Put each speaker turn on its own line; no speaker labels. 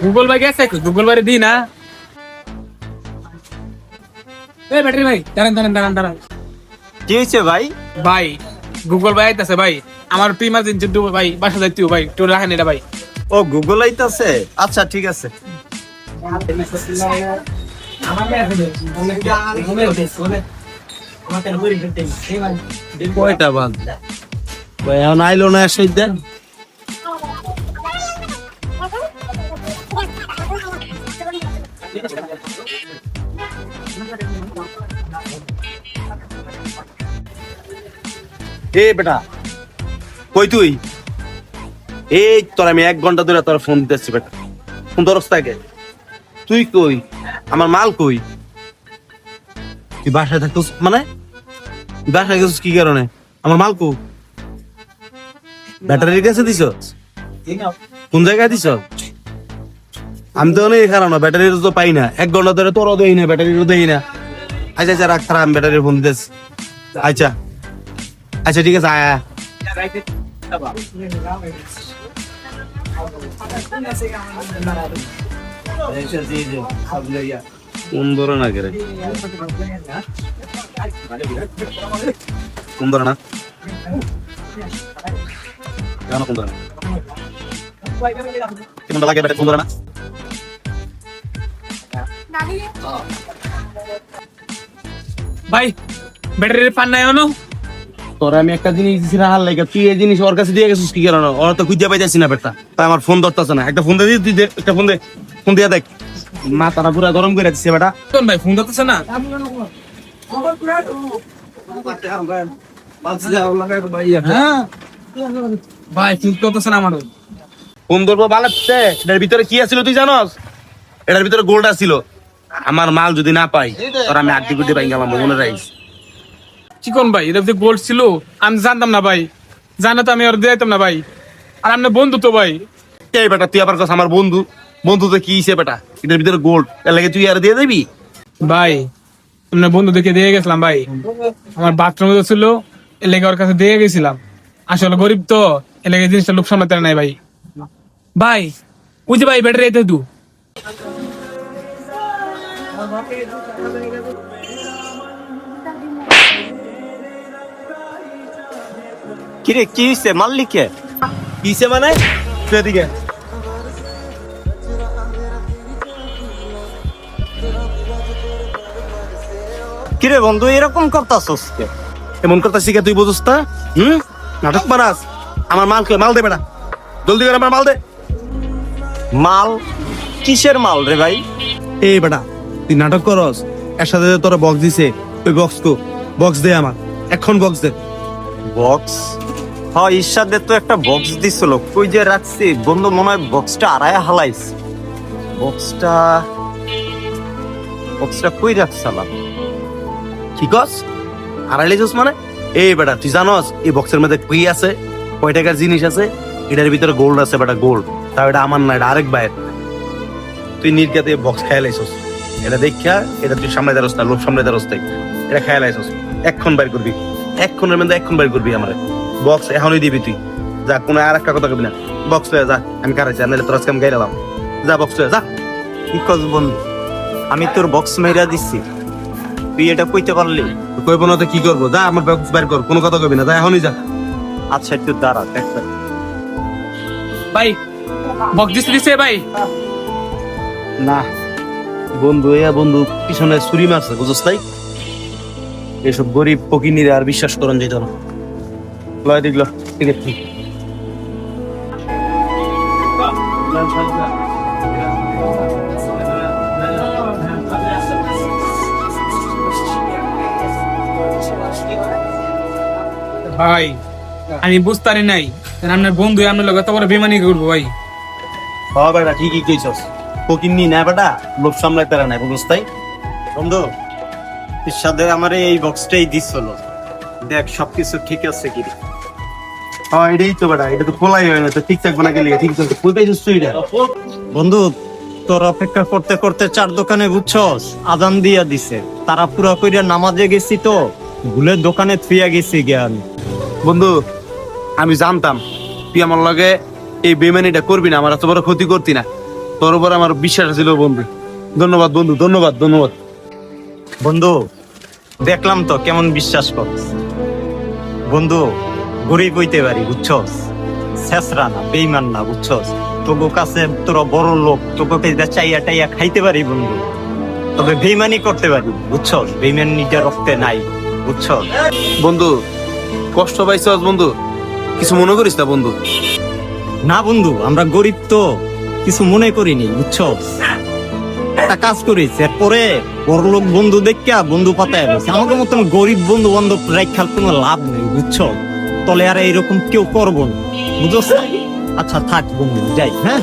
Google ভাই গেছে, Google ভাই দি না। এই ব্যাটারি ভাই, দাঁড়ান দাঁড়ান দাঁড়ান দাঁড়ান।
কি হয়েছে ভাই?
ভাই গুগল ভাই আইতাছে ভাই, আমার একটু ইমার্জেন্সি ভাই, বাসা যাইতে ভাই, একটু রাখেন এটা ভাই।
ও গুগল আইতাছে, আচ্ছা ঠিক আছে।
কয়টা বাদ ভাই এখন আইলো না এসে দেন।
এ বেটা কই তুই? এই তোর আমি 1 ঘন্টা ধরে তোর ফোন দিতেছি বেটা, ফোন ধরস থাকে। তুই কই? আমার মাল কই? তুই বাসায় থাকতো মানে? তুই বাসায় গেছিস কি কারণে? আমার মাল কই? ব্যাটারির কাছে দিছ? কোন জায়গায় দিছ? আমি তো অনেক খারাপ না, ব্যাটারির তো পাই না। 1 ঘন্টা ধরে তোরও দেই না, ব্যাটারিরও দেই না। আচ্ছা আচ্ছা রাখ, আমি ব্যাটারির ফোন দিতেছি। আচ্ছা আচ্ছা ঠিক আছে, আয়া। কোন ধরে না কে রে? কোন ধরে না? কেন কোন ধরে না? কেমন লাগে ব্যাটারি কোন ধরে না?
ভাই ব্যাটারির পান নাই অনু।
তোর আমি একটা জিনিস দিছি না হাল লাগে, তুই এই জিনিস ওর কাছে দিয়ে গেছিস কি কারণে? ওরা তো খুঁজে পাইতেছি না বেটা, তাই আমার ফোন ধরতেছে না। একটা ফোন দিয়ে তুই দে, একটা ফোন দে, ফোন দিয়ে দেখ। মাথাটা পুরো গরম করে দিচ্ছে বেটা।
কোন ভাই ফোন ধরতেছে না? হ্যাঁ ভাই ফোন ধরতেছে না আমারও।
ফোন ধরবো বানাচ্ছে। এটার ভিতরে কি আছিল তুই জানোস? এটার ভিতরে গোল্ড আছিল। আমার মাল যদি না পাই তোর আমি আড্ডি গুড্ডি পাই গেলাম, মনে রাখিস।
কি কোন ভাই, এটা যে গোল্ড ছিল আমি জানতাম না ভাই, জানা তো আমি আর দিতাম না ভাই। আর আপনার বন্ধু তো ভাই।
এই বেটা তুই আবার কথা আমার বন্ধু, বন্ধু তো কি হিসেবে বেটা? এটার ভিতরে গোল্ড, এর লাগে তুই আর দিয়ে দিবি?
ভাই আপনার বন্ধু দেখে দিয়ে গেছিলাম ভাই, আমার বাথরুমে তো ছিল, এর লেগে ওর কাছে দিয়ে গেছিলাম। আসলে গরিব তো, এর লেগে জিনিসটা লোক সামলাতে নাই ভাই। ভাই ওই যে ভাই ব্যাটারি এতে দু।
কিরে কি হইছে? মাল্লিকে কিসে মানে? তুই এদিকে কিরে বন্ধু এরকম করতাছস কে? এমন করতাছিস কে তুই বুঝছ না? নাটক বানাস। আমার মাল কে? মাল দে বেটা, জলদি করে আমার মাল দে। মাল? কিসের মাল রে ভাই? এই বেটা তুই নাটক করস, এর সাথে তোরা বক্স দিছে, ওই বক্স কো? বক্স দে আমার, এখন বক্স দে। বক্স? হ্যাঁ ঈর্ষাদের তো একটা বক্স দিছিল, কই যে রাখছি বন্ধু, মনে হয় বক্সটা আড়ায় হালাইস। বক্সটা বক্সটা কই রাখছালাম? কি কস? আড়াইলে জুস মানে? এই বেটা তুই জানোস এই বক্সের মধ্যে কি আছে? কয় টাকার জিনিস আছে? এটার ভিতরে গোল্ড আছে বেটা, গোল্ড। তাও এটা আমার না, এটা আরেক ভাইয়ের। তুই নির্গাতে বক্স খেয়ে লাইছস, এটা দেখা এটা তুই সামনে দাঁড়াস না, লোক সামনে দাঁড়াস তাই এটা খেয়ে লাইছস। এক্ষণ বাইর করবি, এক্ষণের মধ্যে এক্ষণ বাইর করবি আমার বক্স, এখনই দিবি তুই। যা, কোনো আর একটা কথা কবি না। বক্স লয়ে যা, আমি কারাইছি, নাহলে তোর আজকে আমি গাইলাম। যা বক্স লয়ে যা। কি কস বন্ধু, আমি তোর বক্স মেরা দিচ্ছি, তুই এটা কইতে পারলি? কইব না তো কি করবো? যা আমার বক্স বাইর কর, কোনো কথা কবি না, যা এখনই যা। আচ্ছা একটু দাঁড়া দেখ
ভাই বক্স দিছে ভাই।
না বন্ধু, বন্ধু পিছনে ছুরি মারছে বুঝছ তাই? এসব গরিব ফকিনিরে আর বিশ্বাস করন যেত না। লয় দেখল ঠিক আছে।
ভাই আমি বুঝতারি নাই আপনার বন্ধু আপনার লোক এত বড় বেমানি করবো ভাই।
হ্যাঁ বেটা ঠিকই কইছস, ফকিনি না বেটা, লোক সামলাইতে নাই বুঝছ তাই? বন্ধু সাথে আমার এই বক্সটাই দিছিল, দেখ সবকিছু ঠিক আছে কি? হ্যাঁ এটাই তো বেটা, এটা তো খোলাই হয় না, তো ঠিকঠাক বানা গেলে ঠিক আছে। খুলতেছিস তুই এটা?
বন্ধু তোর অপেক্ষা করতে করতে 4 দোকানে বুঝছস আজান দিয়া দিছে, তারা পুরা কইরা নামাজে গেছি তো ভুলে দোকানে থুইয়া গেছি জ্ঞান।
বন্ধু আমি জানতাম তুই আমার লগে এই বেমানিটা করবি না, আমার এত বড় ক্ষতি করতি না। তোর উপর আমার বিশ্বাস ছিল বন্ধু। ধন্যবাদ বন্ধু, ধন্যবাদ ধন্যবাদ।
বন্ধু দেখলাম তো কেমন বিশ্বাস করছ। বন্ধু গরিব হইতে পারি বুঝছস, শেষরা না, বেইমান না বুঝছস। তোর কাছে তোরা বড় লোক, তোকে চাইয়া টাইয়া খাইতে পারি বন্ধু, তবে বেইমানি করতে পারি বুঝছস। বেইমানি নিজের রক্তে নাই বুঝছস।
বন্ধু কষ্ট পাইছস বন্ধু, কিছু মনে করিস না বন্ধু।
না বন্ধু, আমরা গরিব তো কিছু মনে করিনি বুঝছস। একটা কাজ করিস, এরপরে বড়লোক বন্ধু দেখা বন্ধু পাতায় রয়েছে। আমাদের মতন গরিব বন্ধু বান্ধব রেখার কোনো লাভ নেই বুঝছো। তলে আর এইরকম কেউ করবো না বুঝছস। আচ্ছা থাক বন্ধু, যাই হ্যাঁ।